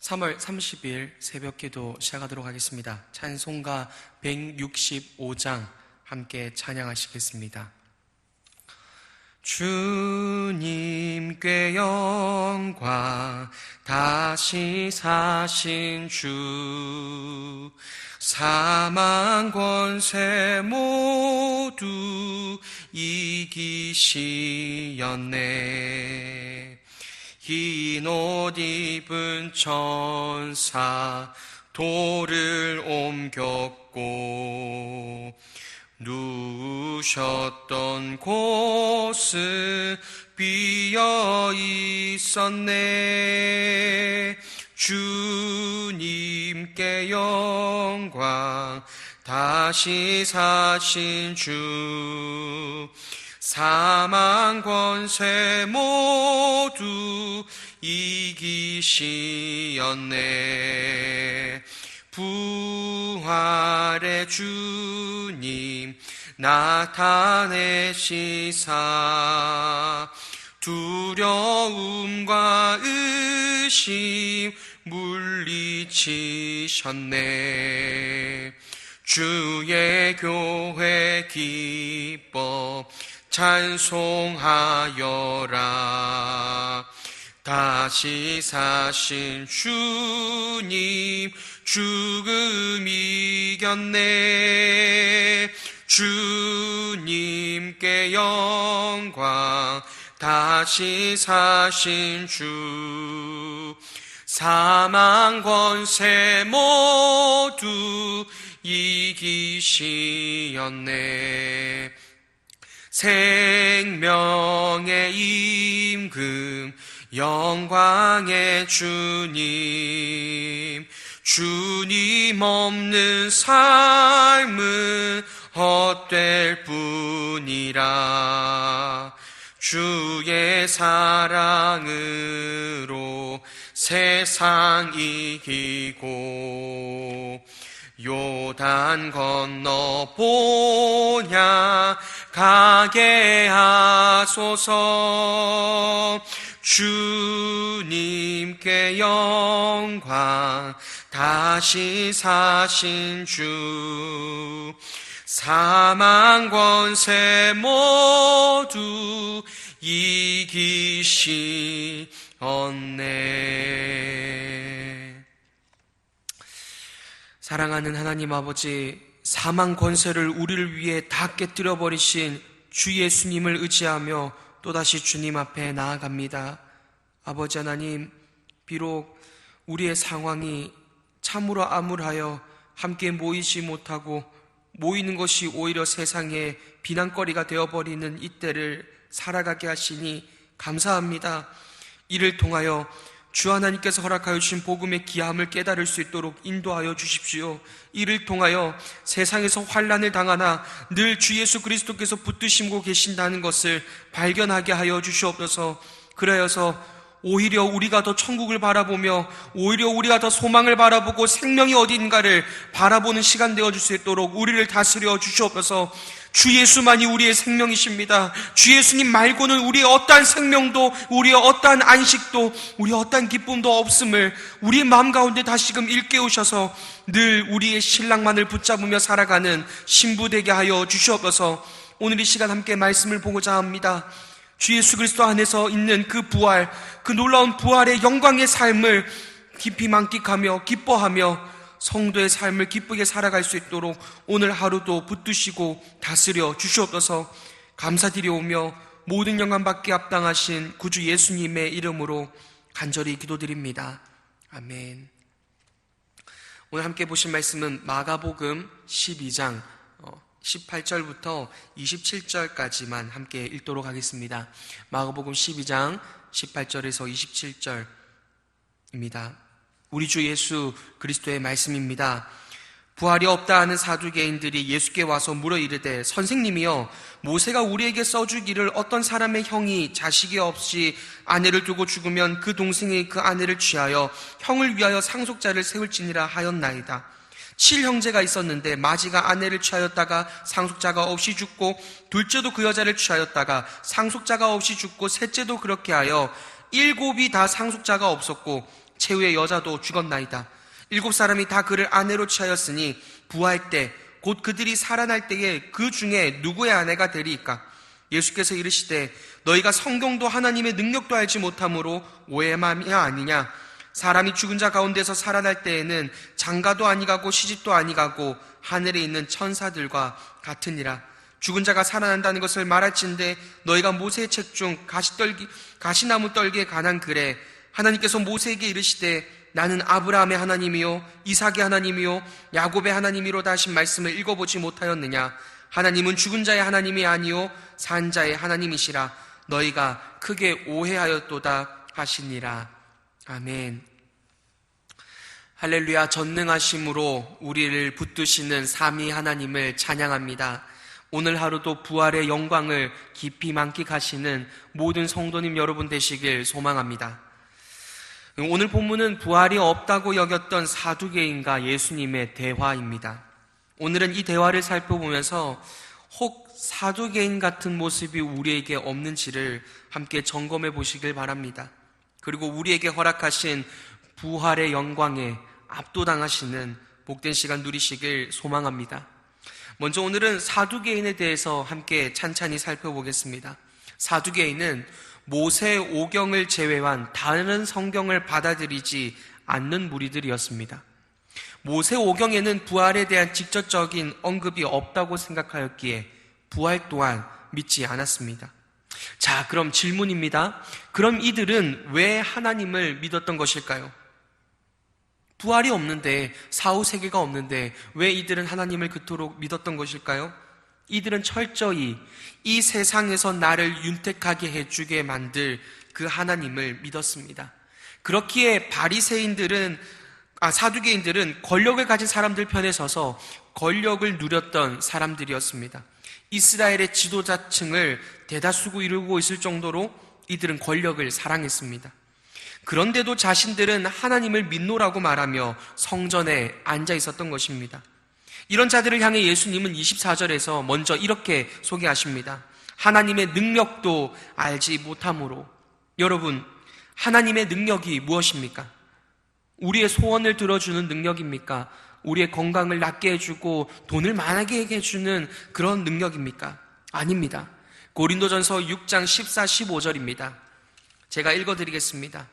3월 30일 새벽기도 시작하도록 하겠습니다. 찬송가 165장 함께 찬양하시겠습니다. 주님께 영광, 다시 사신 주, 사망 권세 모두 이기시었네. 흰 옷 입은 천사 돌을 옮겼고 누우셨던 곳은 비어 있었네. 주님께 영광, 다시 사신 주, 사망 권세 모두 이기시었네. 부활의 주님 나타내시사 두려움과 의심 물리치셨네. 주의 교회 기뻐 찬송하여라. 다시 사신 주님 죽음 이겼네. 주님께 영광, 다시 사신 주, 사망 권세 모두 이기시었네. 생명의 임금, 영광의 주님, 주님 없는 삶은 헛될 뿐이라. 주의 사랑으로 세상 이기고 요단 건너 보냐 가게 하소서. 주님께 영광, 다시 사신 주, 사망 권세 모두 이기시었네. 사랑하는 하나님 아버지, 사망 권세를 우리를 위해 다 깨뜨려 버리신 주 예수님을 의지하며 또다시 주님 앞에 나아갑니다. 아버지 하나님, 비록 우리의 상황이 참으로 암울하여 함께 모이지 못하고 모이는 것이 오히려 세상의 비난거리가 되어버리는 이때를 살아가게 하시니 감사합니다. 이를 통하여 주 하나님께서 허락하여 주신 복음의 귀함을 깨달을 수 있도록 인도하여 주십시오. 이를 통하여 세상에서 환난을 당하나 늘 주 예수 그리스도께서 붙드시고 계신다는 것을 발견하게 하여 주시옵소서. 그래서 오히려 우리가 더 천국을 바라보며 오히려 우리가 더 소망을 바라보고 생명이 어딘가를 바라보는 시간 되어줄 수 있도록 우리를 다스려 주시옵소서. 주 예수만이 우리의 생명이십니다. 주 예수님 말고는 우리의 어떠한 생명도, 우리의 어떠한 안식도, 우리의 어떠한 기쁨도 없음을 우리의 마음 가운데 다시금 일깨우셔서 늘 우리의 신랑만을 붙잡으며 살아가는 신부 되게 하여 주시옵소서. 오늘 이 시간 함께 말씀을 보고자 합니다. 주 예수 그리스도 안에서 있는 그 부활, 그 놀라운 부활의 영광의 삶을 깊이 만끽하며 기뻐하며 성도의 삶을 기쁘게 살아갈 수 있도록 오늘 하루도 붙드시고 다스려 주시옵소서. 감사드리오며 모든 영광 받게 합당하신 구주 예수님의 이름으로 간절히 기도드립니다. 아멘. 오늘 함께 보실 말씀은 마가복음 12장 18절부터 27절까지만 함께 읽도록 하겠습니다. 마가복음 12장 18절에서 27절입니다. 우리 주 예수 그리스도의 말씀입니다. 부활이 없다 하는 사두개인들이 예수께 와서 물어 이르되, 선생님이여, 모세가 우리에게 써주기를 어떤 사람의 형이 자식이 없이 아내를 두고 죽으면 그 동생이 그 아내를 취하여 형을 위하여 상속자를 세울지니라 하였나이다. 7형제가 있었는데 마지가 아내를 취하였다가 상속자가 없이 죽고, 둘째도 그 여자를 취하였다가 상속자가 없이 죽고, 셋째도 그렇게 하여 7이 다 상속자가 없었고 최후의 여자도 죽었나이다. 7사람이 다 그를 아내로 취하였으니 부활 때 곧 그들이 살아날 때에 그 중에 누구의 아내가 되리이까? 예수께서 이르시되 너희가 성경도 하나님의 능력도 알지 못함으로 오해함이야 아니냐? 사람이 죽은 자 가운데서 살아날 때에는 장가도 아니가고 시집도 아니가고 하늘에 있는 천사들과 같으니라. 죽은 자가 살아난다는 것을 말할진대 너희가 모세의 책 중 가시나무 떨기에 관한 글에 하나님께서 모세에게 이르시되 나는 아브라함의 하나님이요 이삭의 하나님이요 야곱의 하나님이로다 하신 말씀을 읽어보지 못하였느냐? 하나님은 죽은 자의 하나님이 아니요 산 자의 하나님이시라. 너희가 크게 오해하였도다 하시니라. 아멘. 할렐루야. 전능하심으로 우리를 붙드시는 삼위 하나님을 찬양합니다. 오늘 하루도 부활의 영광을 깊이 만끽하시는 모든 성도님 여러분 되시길 소망합니다. 오늘 본문은 부활이 없다고 여겼던 사두개인과 예수님의 대화입니다. 오늘은 이 대화를 살펴보면서 혹 사두개인 같은 모습이 우리에게 없는지를 함께 점검해 보시길 바랍니다. 그리고 우리에게 허락하신 부활의 영광에 압도당하시는 복된 시간 누리시길 소망합니다. 먼저 오늘은 사두개인에 대해서 함께 찬찬히 살펴보겠습니다. 사두개인은 모세 오경을 제외한 다른 성경을 받아들이지 않는 무리들이었습니다. 모세 오경에는 부활에 대한 직접적인 언급이 없다고 생각하였기에 부활 또한 믿지 않았습니다. 자, 그럼 질문입니다. 그럼 이들은 왜 하나님을 믿었던 것일까요? 부활이 없는데, 사후세계가 없는데 왜 이들은 하나님을 그토록 믿었던 것일까요? 이들은 철저히 이 세상에서 나를 윤택하게 해주게 만들 그 하나님을 믿었습니다. 그렇기에 사두개인들은 권력을 가진 사람들 편에 서서 권력을 누렸던 사람들이었습니다. 이스라엘의 지도자층을 대다수고 이루고 있을 정도로 이들은 권력을 사랑했습니다. 그런데도 자신들은 하나님을 믿노라고 말하며 성전에 앉아 있었던 것입니다. 이런 자들을 향해 예수님은 24절에서 먼저 이렇게 소개하십니다. 하나님의 능력도 알지 못함으로. 여러분, 하나님의 능력이 무엇입니까? 우리의 소원을 들어주는 능력입니까? 우리의 건강을 낫게 해주고 돈을 많게 해주는 그런 능력입니까? 아닙니다. 고린도전서 6장 14, 15절입니다. 제가 읽어드리겠습니다.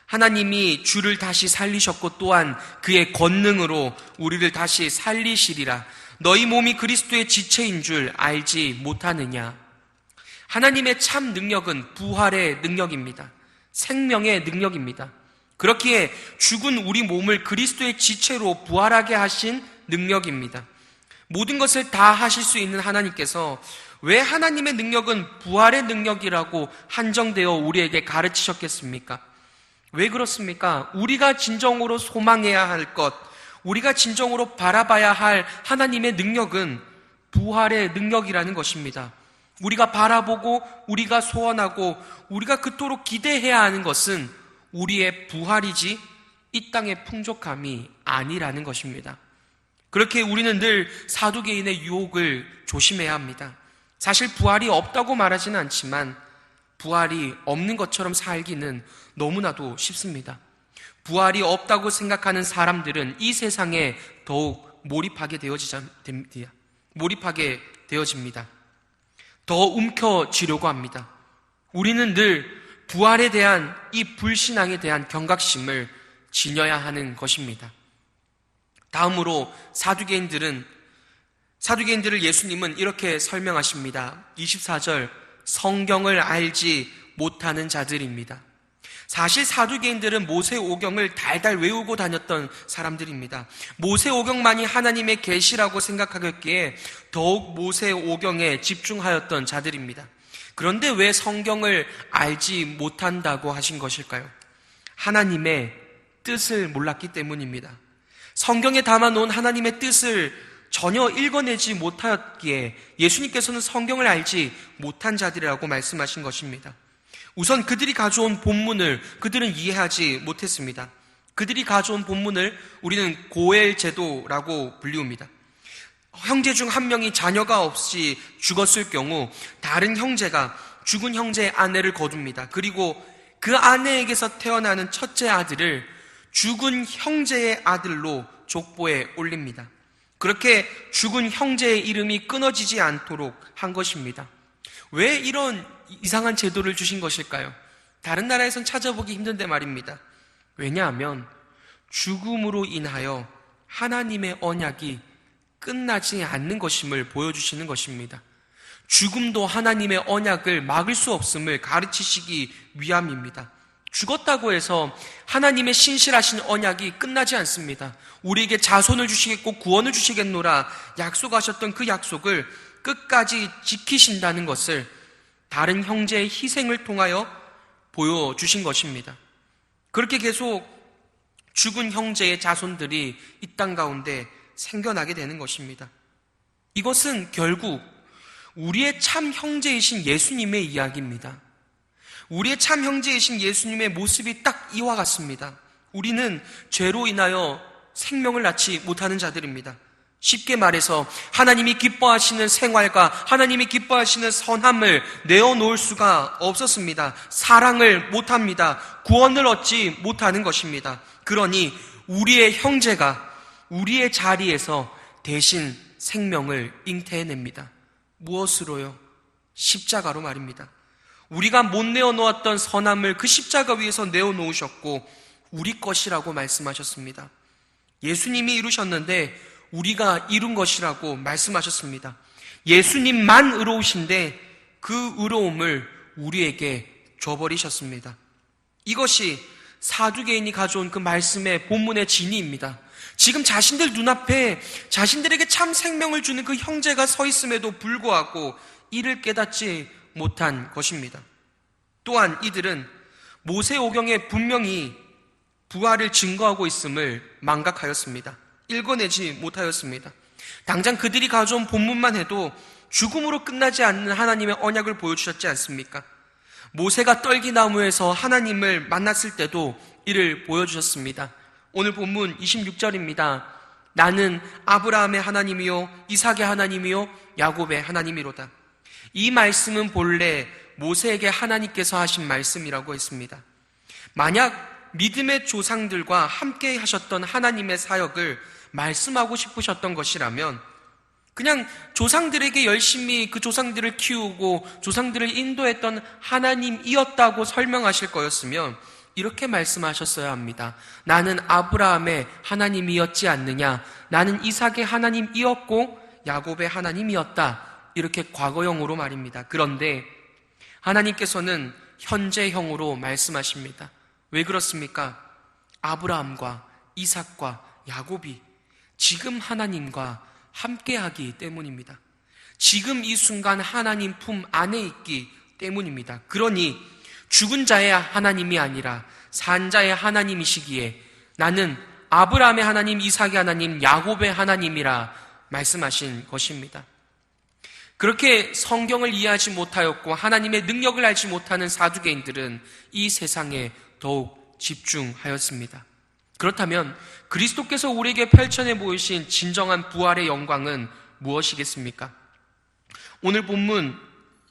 하나님이 주를 다시 살리셨고 또한 그의 권능으로 우리를 다시 살리시리라. 너희 몸이 그리스도의 지체인 줄 알지 못하느냐? 하나님의 참 능력은 부활의 능력입니다. 생명의 능력입니다. 그렇기에 죽은 우리 몸을 그리스도의 지체로 부활하게 하신 능력입니다. 모든 것을 다 하실 수 있는 하나님께서 왜 하나님의 능력은 부활의 능력이라고 한정되어 우리에게 가르치셨겠습니까? 왜 그렇습니까? 우리가 진정으로 소망해야 할 것, 우리가 진정으로 바라봐야 할 하나님의 능력은 부활의 능력이라는 것입니다. 우리가 바라보고 우리가 소원하고 우리가 그토록 기대해야 하는 것은 우리의 부활이지 이 땅의 풍족함이 아니라는 것입니다. 그렇게 우리는 늘 사두개인의 유혹을 조심해야 합니다. 사실 부활이 없다고 말하지는 않지만 부활이 없는 것처럼 살기는 너무나도 쉽습니다. 부활이 없다고 생각하는 사람들은 이 세상에 더욱 몰입하게 되어집니다. 더 움켜쥐려고 합니다. 우리는 늘 부활에 대한 이 불신앙에 대한 경각심을 지녀야 하는 것입니다. 다음으로 사두개인들을 예수님은 이렇게 설명하십니다. 24절, 성경을 알지 못하는 자들입니다. 사실 사두개인들은 모세오경을 달달 외우고 다녔던 사람들입니다. 모세오경만이 하나님의 계시라고 생각하였기에 더욱 모세오경에 집중하였던 자들입니다. 그런데 왜 성경을 알지 못한다고 하신 것일까요? 하나님의 뜻을 몰랐기 때문입니다. 성경에 담아놓은 하나님의 뜻을 전혀 읽어내지 못하였기에 예수님께서는 성경을 알지 못한 자들이라고 말씀하신 것입니다. 우선 그들이 가져온 본문을 그들은 이해하지 못했습니다. 그들이 가져온 본문을 우리는 고엘 제도라고 불리웁니다. 형제 중 한 명이 자녀가 없이 죽었을 경우 다른 형제가 죽은 형제의 아내를 거둡니다. 그리고 그 아내에게서 태어나는 첫째 아들을 죽은 형제의 아들로 족보에 올립니다. 그렇게 죽은 형제의 이름이 끊어지지 않도록 한 것입니다. 왜 이런 이상한 제도를 주신 것일까요? 다른 나라에선 찾아보기 힘든데 말입니다. 왜냐하면 죽음으로 인하여 하나님의 언약이 끝나지 않는 것임을 보여주시는 것입니다. 죽음도 하나님의 언약을 막을 수 없음을 가르치시기 위함입니다. 죽었다고 해서 하나님의 신실하신 언약이 끝나지 않습니다. 우리에게 자손을 주시겠고 구원을 주시겠노라 약속하셨던 그 약속을 끝까지 지키신다는 것을 다른 형제의 희생을 통하여 보여주신 것입니다. 그렇게 계속 죽은 형제의 자손들이 이 땅 가운데 생겨나게 되는 것입니다. 이것은 결국 우리의 참 형제이신 예수님의 이야기입니다. 우리의 참 형제이신 예수님의 모습이 딱 이와 같습니다. 우리는 죄로 인하여 생명을 낳지 못하는 자들입니다. 쉽게 말해서 하나님이 기뻐하시는 생활과 하나님이 기뻐하시는 선함을 내어놓을 수가 없었습니다. 사랑을 못합니다. 구원을 얻지 못하는 것입니다. 그러니 우리의 형제가 우리의 자리에서 대신 생명을 잉태해냅니다. 무엇으로요? 십자가로 말입니다. 우리가 못 내어놓았던 선함을 그 십자가 위에서 내어놓으셨고 우리 것이라고 말씀하셨습니다. 예수님이 이루셨는데 우리가 이룬 것이라고 말씀하셨습니다. 예수님만 의로우신데 그 의로움을 우리에게 줘버리셨습니다. 이것이 사두개인이 가져온 그 말씀의 본문의 진의입니다. 지금 자신들 눈앞에 자신들에게 참 생명을 주는 그 형제가 서 있음에도 불구하고 이를 깨닫지 못한 것입니다. 또한 이들은 모세오경에 분명히 부활을 증거하고 있음을 망각하였습니다. 읽어내지 못하였습니다. 당장 그들이 가져온 본문만 해도 죽음으로 끝나지 않는 하나님의 언약을 보여주셨지 않습니까? 모세가 떨기나무에서 하나님을 만났을 때도 이를 보여주셨습니다. 오늘 본문 26절입니다. 나는 아브라함의 하나님이요 이삭의 하나님이요 야곱의 하나님이로다. 이 말씀은 본래 모세에게 하나님께서 하신 말씀이라고 했습니다. 만약 믿음의 조상들과 함께 하셨던 하나님의 사역을 말씀하고 싶으셨던 것이라면 그냥 조상들에게 열심히 그 조상들을 키우고 조상들을 인도했던 하나님이었다고 설명하실 거였으면 이렇게 말씀하셨어야 합니다. 나는 아브라함의 하나님이었지 않느냐? 나는 이삭의 하나님이었고 야곱의 하나님이었다. 이렇게 과거형으로 말입니다. 그런데 하나님께서는 현재형으로 말씀하십니다. 왜 그렇습니까? 아브라함과 이삭과 야곱이 지금 하나님과 함께하기 때문입니다. 지금 이 순간 하나님 품 안에 있기 때문입니다. 그러니 죽은 자의 하나님이 아니라 산 자의 하나님이시기에 나는 아브라함의 하나님, 이삭의 하나님, 야곱의 하나님이라 말씀하신 것입니다. 그렇게 성경을 이해하지 못하였고 하나님의 능력을 알지 못하는 사두개인들은 이 세상에 더욱 집중하였습니다. 그렇다면 그리스도께서 우리에게 펼쳐내 보이신 진정한 부활의 영광은 무엇이겠습니까? 오늘 본문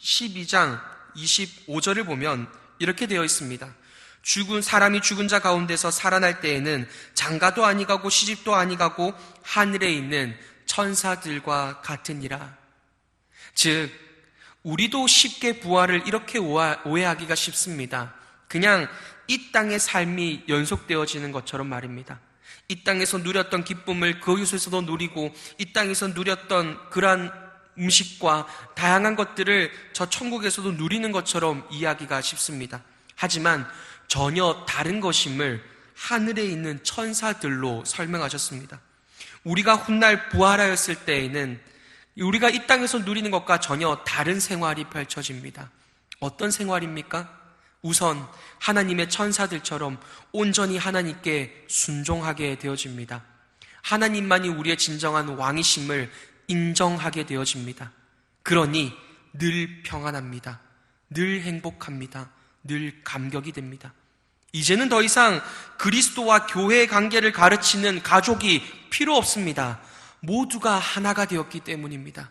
12장 25절을 보면 이렇게 되어 있습니다. 사람이 죽은 자 가운데서 살아날 때에는 장가도 아니가고 시집도 아니가고 하늘에 있는 천사들과 같으니라. 즉 우리도 쉽게 부활을 이렇게 오해하기가 쉽습니다. 그냥 이 땅의 삶이 연속되어지는 것처럼 말입니다. 이 땅에서 누렸던 기쁨을 거기서도 누리고 이 땅에서 누렸던 그러한 음식과 다양한 것들을 저 천국에서도 누리는 것처럼 이해하기가 쉽습니다. 하지만 전혀 다른 것임을 하늘에 있는 천사들로 설명하셨습니다. 우리가 훗날 부활하였을 때에는 우리가 이 땅에서 누리는 것과 전혀 다른 생활이 펼쳐집니다. 어떤 생활입니까? 우선 하나님의 천사들처럼 온전히 하나님께 순종하게 되어집니다. 하나님만이 우리의 진정한 왕이심을 인정하게 되어집니다. 그러니 늘 평안합니다. 늘 행복합니다. 늘 감격이 됩니다. 이제는 더 이상 그리스도와 교회의 관계를 가르치는 가족이 필요 없습니다. 모두가 하나가 되었기 때문입니다.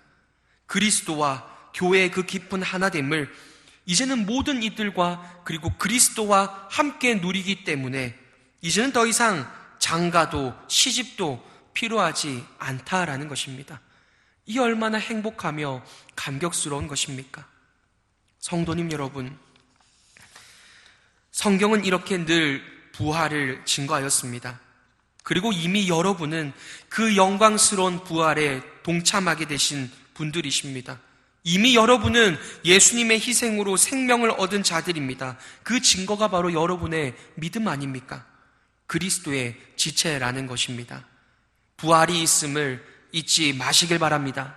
그리스도와 교회의 그 깊은 하나됨을 이제는 모든 이들과 그리고 그리스도와 함께 누리기 때문에 이제는 더 이상 장가도 시집도 필요하지 않다라는 것입니다. 이 얼마나 행복하며 감격스러운 것입니까? 성도님 여러분, 성경은 이렇게 늘 부활을 증거하였습니다. 그리고 이미 여러분은 그 영광스러운 부활에 동참하게 되신 분들이십니다. 이미 여러분은 예수님의 희생으로 생명을 얻은 자들입니다. 그 증거가 바로 여러분의 믿음 아닙니까? 그리스도의 지체라는 것입니다. 부활이 있음을 잊지 마시길 바랍니다.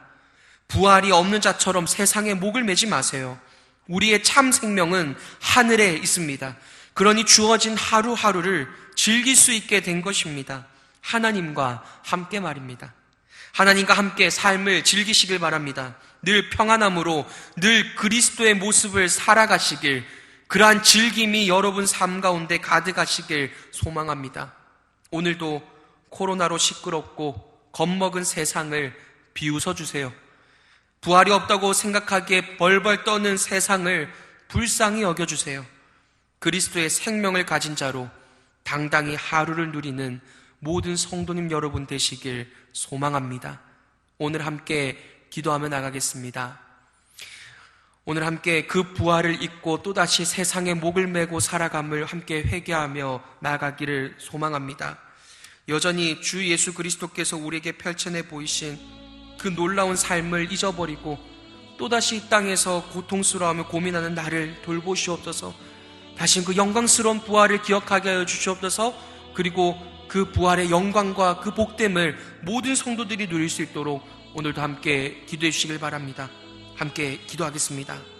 부활이 없는 자처럼 세상에 목을 매지 마세요. 우리의 참 생명은 하늘에 있습니다. 그러니 주어진 하루하루를 즐길 수 있게 된 것입니다. 하나님과 함께 말입니다. 하나님과 함께 삶을 즐기시길 바랍니다. 늘 평안함으로 늘 그리스도의 모습을 살아가시길, 그러한 즐김이 여러분 삶 가운데 가득하시길 소망합니다. 오늘도 코로나로 시끄럽고 겁먹은 세상을 비웃어 주세요. 부활이 없다고 생각하기에 벌벌 떠는 세상을 불쌍히 여겨주세요. 그리스도의 생명을 가진 자로 당당히 하루를 누리는 모든 성도님 여러분 되시길 소망합니다. 오늘 함께 기도하며 나가겠습니다. 오늘 함께 그 부활을 잊고 또다시 세상에 목을 메고 살아감을 함께 회개하며 나가기를 소망합니다. 여전히 주 예수 그리스도께서 우리에게 펼쳐내 보이신 그 놀라운 삶을 잊어버리고 또다시 이 땅에서 고통스러워하며 고민하는 나를 돌보시옵소서. 다시 그 영광스러운 부활을 기억하게 하여 주시옵소서. 그리고 그 부활의 영광과 그 복됨을 모든 성도들이 누릴 수 있도록 오늘도 함께 기도해 주시길 바랍니다. 함께 기도하겠습니다.